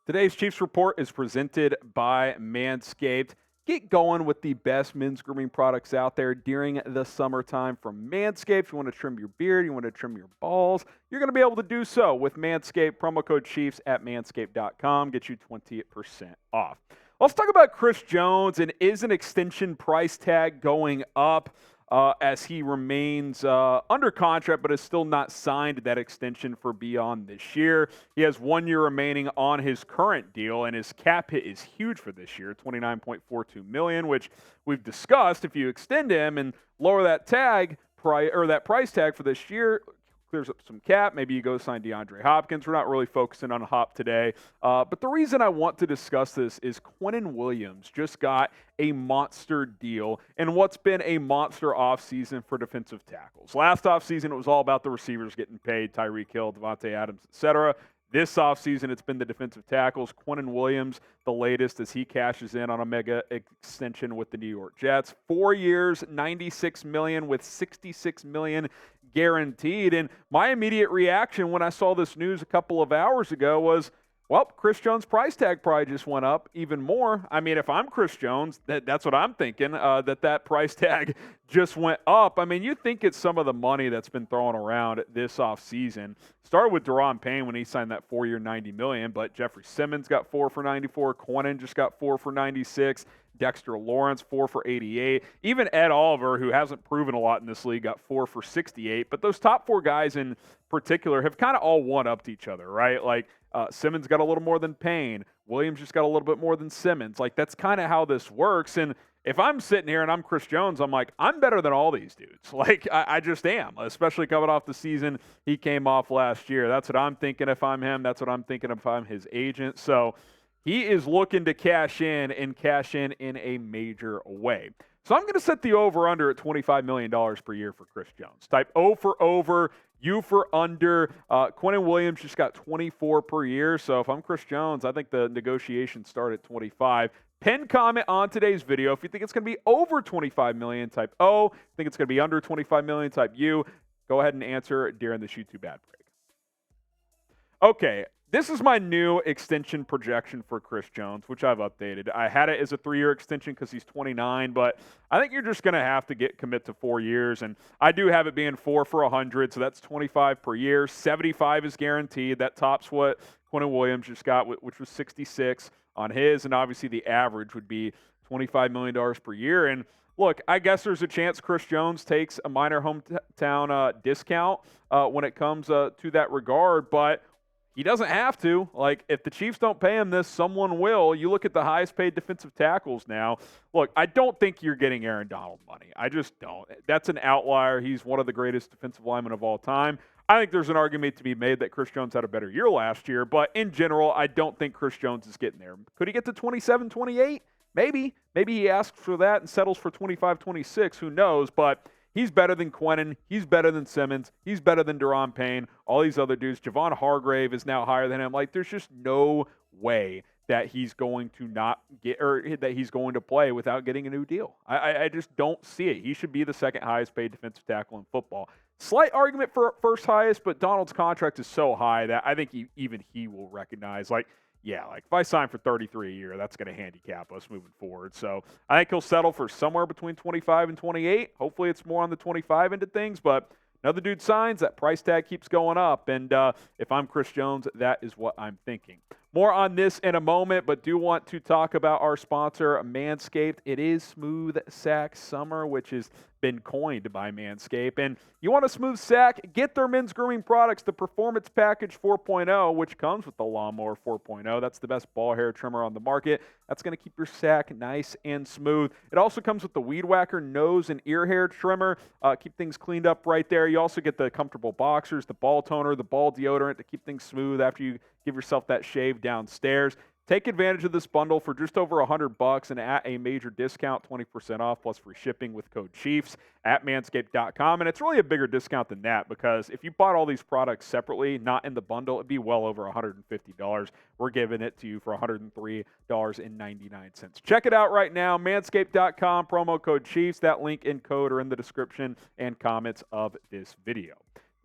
Today's Chiefs Report is presented by Manscaped. Get going with the best men's grooming products out there during the summertime from Manscaped. If you want to trim your beard, you want to trim your balls, you're going to be able to do so with Manscaped. Promo code Chiefs at manscaped.com. Get you 20% off. Let's talk about Chris Jones, and is an extension price tag going up? As he remains under contract, but is still not signed that extension for beyond this year. He has 1 year remaining on his current deal, and his cap hit is huge for this year, $29.42 million, which we've discussed. If you extend him and lower that price tag for this year, clears up some cap. Maybe you go sign DeAndre Hopkins. We're not really focusing on Hop today. But the reason I want to discuss this is Quinnen Williams just got a monster deal in what's been a monster offseason for defensive tackles. Last offseason, it was all about the receivers getting paid, Tyreek Hill, Devontae Adams, etc. This offseason, it's been the defensive tackles. Quinnen Williams, the latest, as he cashes in on a mega extension with the New York Jets. 4 years, $96 million with $66 million guaranteed. And my immediate reaction when I saw this news a couple of hours ago was, well, Chris Jones' price tag probably just went up even more. I mean, if I'm Chris Jones, that's what I'm thinking, that price tag just went up. I mean, you think it's some of the money that's been thrown around this offseason. Started with Daron Payne when he signed that 4 year, $90 million, but Jeffery Simmons got 4 for 94. Quinnen just got 4 for 96. Dexter Lawrence, 4 for 88. Even Ed Oliver, who hasn't proven a lot in this league, got 4 for 68. But those top 4 guys in particular have kind of all one-upped each other, right? Like, Simmons got a little more than Payne. Williams just got a little bit more than Simmons. Like, that's kind of how this works. And if I'm sitting here and I'm Chris Jones, I'm like, I'm better than all these dudes. Like, I just am, especially coming off the season he came off last year. That's what I'm thinking if I'm him. That's what I'm thinking if I'm his agent. So he is looking to cash in in a major way. So I'm going to set the over-under at $25 million per year for Chris Jones. Type O for over, U for under. Quinnen Williams just got 24 per year. So if I'm Chris Jones, I think the negotiations start at 25. Pin comment on today's video. If you think it's going to be over $25 million, type O. If you think it's going to be under $25 million, type U. Go ahead and answer during this YouTube ad break. Okay. This is my new extension projection for Chris Jones, which I've updated. I had it as a 3 year extension because he's 29, but I think you're just going to have to commit to 4 years. And I do have it being 4 for 100, so that's 25 per year. 75 is guaranteed. That tops what Quinnen Williams just got, which was 66 on his. And obviously the average would be $25 million per year. And look, I guess there's a chance Chris Jones takes a minor hometown discount when it comes to that regard, but he doesn't have to. Like, if the Chiefs don't pay him this, someone will. You look at the highest paid defensive tackles now. Look, I don't think you're getting Aaron Donald money. I just don't. That's an outlier. He's one of the greatest defensive linemen of all time. I think there's an argument to be made that Chris Jones had a better year last year, but in general, I don't think Chris Jones is getting there. Could he get to 27, 28? Maybe. Maybe he asks for that and settles for 25, 26. Who knows? But he's better than Quinnen. He's better than Simmons. He's better than Daron Payne. All these other dudes. Javon Hargrave is now higher than him. Like, there's just no way that he's going to not get, or that he's going to play without getting a new deal. I just don't see it. He should be the second highest paid defensive tackle in football. Slight argument for first highest, but Donald's contract is so high that I think even he will recognize, like, yeah, like if I sign for 33 a year, that's going to handicap us moving forward. So I think he'll settle for somewhere between 25 and 28. Hopefully it's more on the 25 end of things, but another dude signs, that price tag keeps going up. And if I'm Chris Jones, that is what I'm thinking. More on this in a moment, but do want to talk about our sponsor, Manscaped. It is Smooth Sack Summer, which has been coined by Manscaped. And you want a smooth sack? Get their men's grooming products, the Performance Package 4.0, which comes with the Lawnmower 4.0. That's the best ball hair trimmer on the market. That's going to keep your sack nice and smooth. It also comes with the Weed Whacker nose and ear hair trimmer. Keep things cleaned up right there. You also get the comfortable boxers, the ball toner, the ball deodorant to keep things smooth after you give yourself that shave downstairs. Take advantage of this bundle for just over $100 and at a major discount, 20% off plus free shipping with code Chiefs at manscaped.com. And it's really a bigger discount than that because if you bought all these products separately, not in the bundle, it'd be well over $150. We're giving it to you for $103.99. Check it out right now, manscaped.com, promo code Chiefs. That link and code are in the description and comments of this video.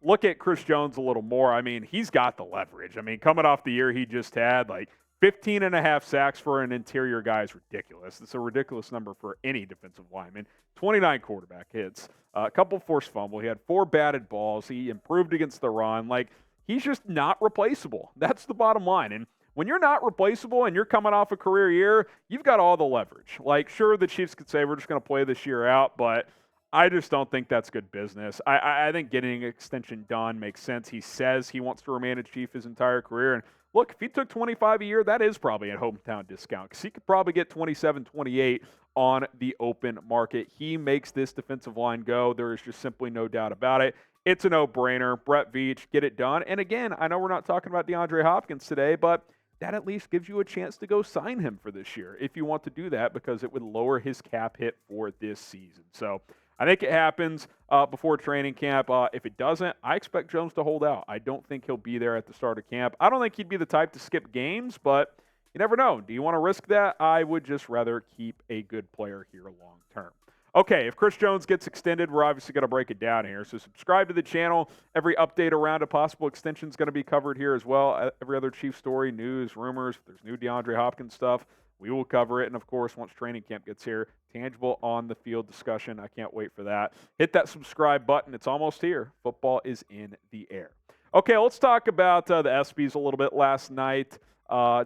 Look at Chris Jones a little more. I mean, he's got the leverage. I mean, coming off the year he just had, like, 15 and a half sacks for an interior guy is ridiculous. It's a ridiculous number for any defensive lineman. 29 quarterback hits, a couple forced fumble. He had 4 batted balls. He improved against the run. Like, he's just not replaceable. That's the bottom line. And when you're not replaceable and you're coming off a career year, you've got all the leverage. Like, sure, the Chiefs could say we're just going to play this year out, but I just don't think that's good business. I think getting an extension done makes sense. He says he wants to remain a Chief his entire career. And look, if he took 25 a year, that is probably a hometown discount because he could probably get 27, 28 on the open market. He makes this defensive line go. There is just simply no doubt about it. It's a no-brainer. Brett Veach, get it done. And again, I know we're not talking about DeAndre Hopkins today, but that at least gives you a chance to go sign him for this year if you want to do that because it would lower his cap hit for this season. So I think it happens before training camp. If it doesn't, I expect Jones to hold out. I don't think he'll be there at the start of camp. I don't think he'd be the type to skip games, but you never know. Do you want to risk that? I would just rather keep a good player here long term. Okay, if Chris Jones gets extended, we're obviously going to break it down here. So subscribe to the channel. Every update around a possible extension is going to be covered here as well. Every other Chief story, news, rumors, if there's new DeAndre Hopkins stuff, we will cover it. And, of course, once training camp gets here, tangible on-the-field discussion. I can't wait for that. Hit that subscribe button. It's almost here. Football is in the air. Okay, let's talk about the ESPYs a little bit last night.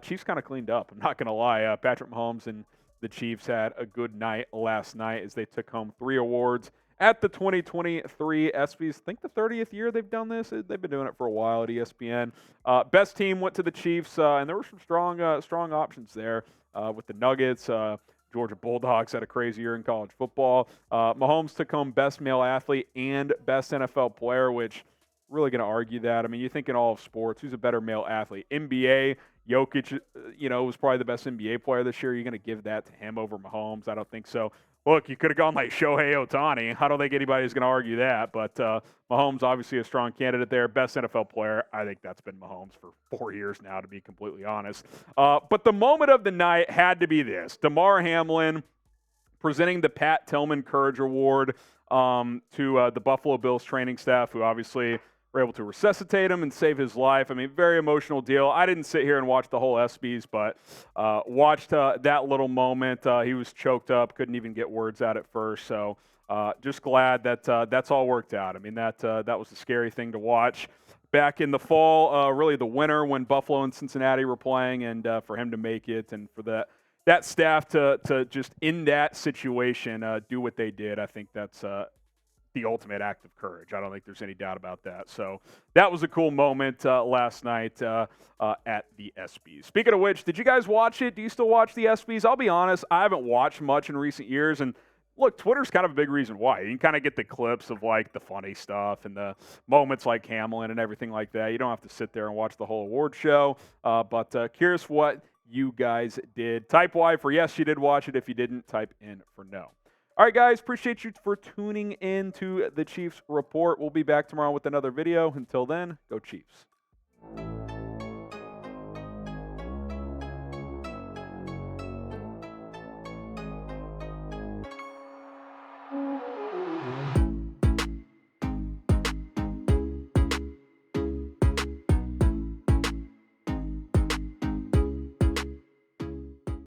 Chiefs kind of cleaned up. I'm not going to lie. Patrick Mahomes and the Chiefs had a good night last night as they took home 3 awards at the 2023 ESPYs. I think the 30th year they've done this. They've been doing it for a while at ESPN. Best team went to the Chiefs, and there were some strong options there with the Nuggets. Georgia Bulldogs had a crazy year in college football. Mahomes took home best male athlete and best NFL player, which really going to argue that. I mean, you think in all of sports, who's a better male athlete? NBA, Jokic, was probably the best NBA player this year. You're going to give that to him over Mahomes? I don't think so. Look, you could have gone like Shohei Ohtani. I don't think anybody's going to argue that. But Mahomes, obviously a strong candidate there. Best NFL player, I think that's been Mahomes for 4 years now, to be completely honest. But the moment of the night had to be this. Damar Hamlin presenting the Pat Tillman Courage Award to the Buffalo Bills training staff, who obviously were able to resuscitate him and save his life. I mean, very emotional deal. I didn't sit here and watch the whole ESPYs, but watched that little moment. He was choked up, couldn't even get words out at first. So just glad that that's all worked out. I mean, that was a scary thing to watch back in the fall, really the winter when Buffalo and Cincinnati were playing, and for him to make it and for that staff to just in that situation do what they did, I think that's the ultimate act of courage. I don't think there's any doubt about that. So that was a cool moment last night at the ESPYs. Speaking of which, did you guys watch it? Do you still watch the ESPYs? I'll be honest, I haven't watched much in recent years. And look, Twitter's kind of a big reason why. You can kind of get the clips of like the funny stuff and the moments like Hamlin and everything like that. You don't have to sit there and watch the whole award show. But curious what you guys did. Type Y for yes, you did watch it. If you didn't, type in for no. All right, guys, appreciate you for tuning in to the Chiefs Report. We'll be back tomorrow with another video. Until then, go Chiefs.